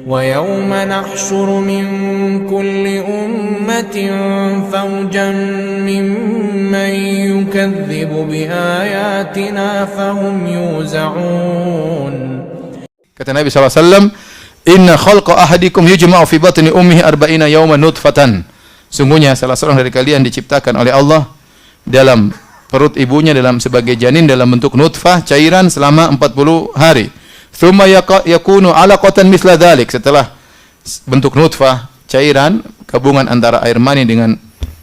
ويوم نحشر من كل أمة فوجا ممن يكذب بآياتنا فهم يوزعون. Kata Nabi SAW, Inna khalqa ahadikum yujma'u fi batni ummihi arba'ina yawman nutfatan. Sungguhnya salah seorang dari kalian diciptakan oleh Allah dalam perut ibunya dalam sebagai janin dalam bentuk nutfah, cairan selama 40 hari. Thumma yakunu alaqatan misla dhalik. Setelah bentuk nutfah, cairan, gabungan antara air mani dengan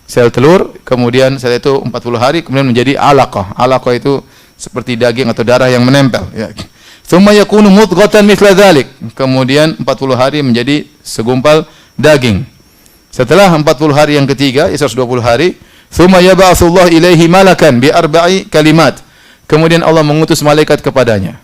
sel telur, kemudian setelah itu 40 hari kemudian menjadi alaqah. Alaqah itu seperti daging atau darah yang menempel, ya. Thumma yakunu mudghatan misla dhalik. Kemudian 40 hari menjadi segumpal daging. Setelah 40 hari yang ketiga, 120 hari, thumma yab'atsullahu ilaihi malakan bi arba'i kalimat. Kemudian Allah mengutus malaikat kepadanya,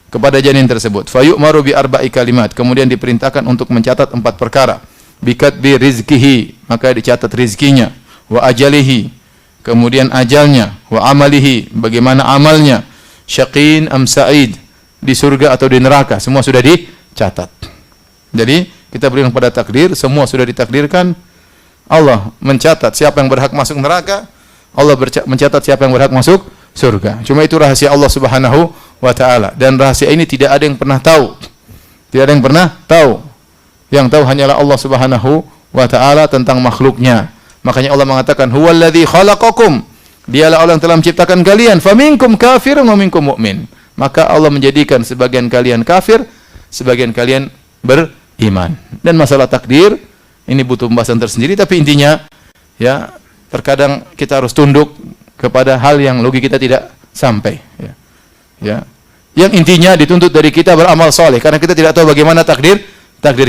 kepada janin tersebut. Fayu'maru bi arba'i kalimat. Kemudian diperintahkan untuk mencatat 4 perkara. Bikatbi rizkihi, maka dicatat rizkinya. Wa ajalihi, kemudian ajalnya. Wa amalihi, bagaimana amalnya. Syaqin am sa'id, di surga atau di neraka, semua sudah dicatat. Jadi kita beriman pada takdir, semua sudah ditakdirkan. Allah mencatat siapa yang berhak masuk neraka, Allah mencatat siapa yang berhak masuk surga. Cuma itu rahasia Allah Subhanahu wa ta'ala, dan rahasia ini tidak ada yang pernah tahu. Tidak ada yang pernah tahu. Yang tahu hanyalah Allah Subhanahu wa ta'ala tentang makhluknya. Makanya Allah mengatakan huwallazi khalaqakum, dialah Allah yang telah menciptakan kalian, faminkum kafirun wa minkum mu'min. Maka Allah menjadikan sebagian kalian kafir, sebagian kalian beriman. Dan masalah takdir ini butuh pembahasan tersendiri, tapi intinya ya terkadang kita harus tunduk kepada hal yang logika kita tidak sampai, ya. Ya. Yang intinya dituntut dari kita beramal soleh, karena kita tidak tahu bagaimana takdir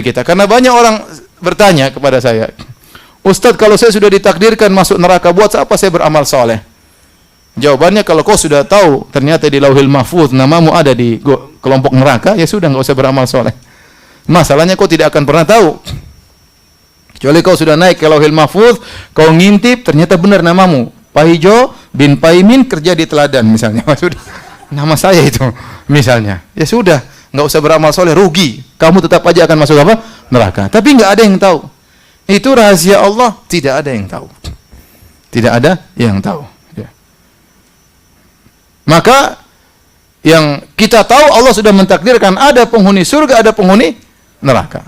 kita. Karena banyak orang bertanya kepada saya, Ustadz, kalau saya sudah ditakdirkan masuk neraka, buat apa saya beramal soleh? Jawabannya, kalau kau sudah tahu ternyata di Lauhil Mahfuz namamu ada di kelompok neraka, ya sudah, nggak usah beramal soleh. Masalahnya kau tidak akan pernah tahu. Kecuali kau sudah naik ke Lauhil Mahfuz, kau ngintip ternyata benar namamu Pahijo bin Paimin, kerja di Teladan misalnya. Sudah, nama saya itu misalnya. Ya sudah, nggak usah beramal soleh, rugi. Kamu tetap aja akan masuk apa? Neraka. Tapi nggak ada yang tahu. Itu rahasia Allah, tidak ada yang tahu. Tidak ada yang tahu. Ya. Maka yang kita tahu, Allah sudah mentakdirkan ada penghuni surga, ada penghuni neraka.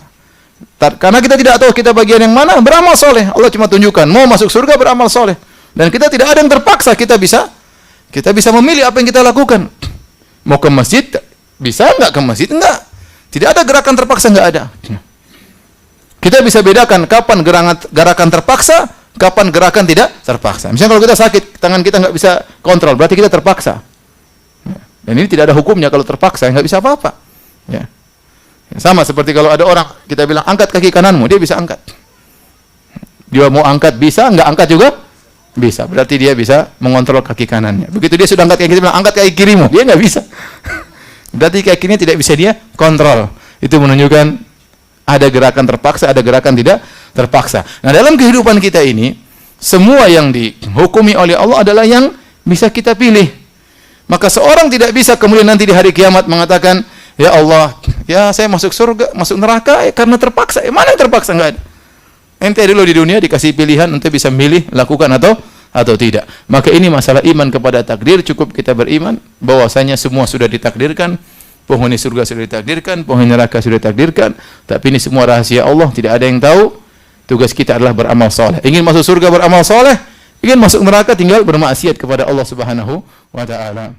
Karena kita tidak tahu kita bagian yang mana, beramal soleh. Allah cuma tunjukkan, mau masuk surga beramal soleh. Dan kita tidak ada yang terpaksa, kita bisa memilih apa yang kita lakukan. Mau ke masjid, bisa enggak ke masjid? Enggak. Tidak ada gerakan terpaksa, enggak ada. Kita bisa bedakan kapan gerakan terpaksa, kapan gerakan tidak terpaksa. Misalnya kalau kita sakit, tangan kita enggak bisa kontrol, berarti kita terpaksa. Dan ini tidak ada hukumnya kalau terpaksa, enggak bisa apa-apa. Ya. Sama seperti kalau ada orang, kita bilang angkat kaki kananmu, dia bisa angkat. Dia mau angkat bisa, enggak angkat juga bisa. Berarti dia bisa mengontrol kaki kanannya. Begitu dia sudah angkat kaki, dia bilang angkat kaki kirimu, dia enggak bisa. Berarti kaki kirinya tidak bisa dia kontrol. Itu menunjukkan ada gerakan terpaksa, ada gerakan tidak terpaksa. Nah, dalam kehidupan kita ini, semua yang dihukumi oleh Allah adalah yang bisa kita pilih. Maka seorang tidak bisa kemudian nanti di hari kiamat mengatakan, ya Allah, ya saya masuk surga, masuk neraka karena terpaksa. Mana yang terpaksa? Enggak ada. Ente dulu di dunia dikasih pilihan, ente bisa milih lakukan atau tidak. Maka ini masalah iman kepada takdir. Cukup kita beriman bahwasanya semua sudah ditakdirkan. Penghuni surga sudah ditakdirkan, penghuni neraka sudah ditakdirkan. Tapi ini semua rahasia Allah, tidak ada yang tahu. Tugas kita adalah beramal soleh. Ingin masuk surga beramal soleh, ingin masuk neraka tinggal bermaksiat kepada Allah Subhanahu wa ta'ala.